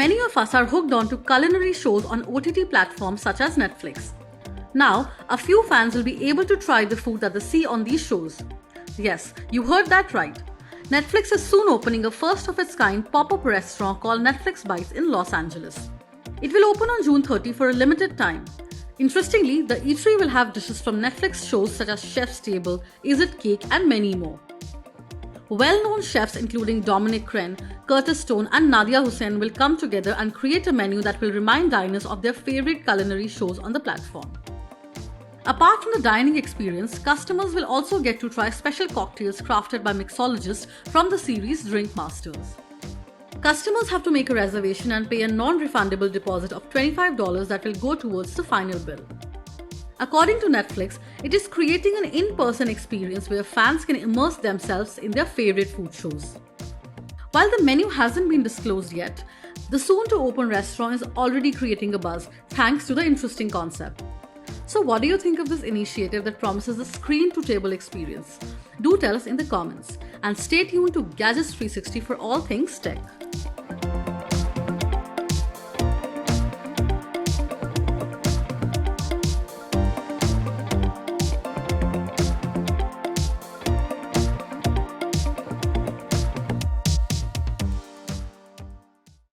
Many of us are hooked onto culinary shows on OTT platforms such as Netflix. Now, a few fans will be able to try the food that they see on these shows. Yes, you heard that right. Netflix is soon opening a first-of-its-kind pop-up restaurant called Netflix Bites in Los Angeles. It will open on June 30 for a limited time. Interestingly, the eatery will have dishes from Netflix shows such as Chef's Table, Is It Cake, and many more. Well-known chefs including Dominic Crenn, Curtis Stone, and Nadia Hussain will come together and create a menu that will remind diners of their favorite culinary shows on the platform. Apart from the dining experience, customers will also get to try special cocktails crafted by mixologists from the series Drink Masters. Customers have to make a reservation and pay a non-refundable deposit of $25 that will go towards the final bill. According to Netflix, it is creating an in-person experience where fans can immerse themselves in their favorite food shows. While the menu hasn't been disclosed yet, the soon-to-open restaurant is already creating a buzz thanks to the interesting concept. So what do you think of this initiative that promises a screen-to-table experience? Do tell us in the comments, and stay tuned to Gadgets 360 for all things tech.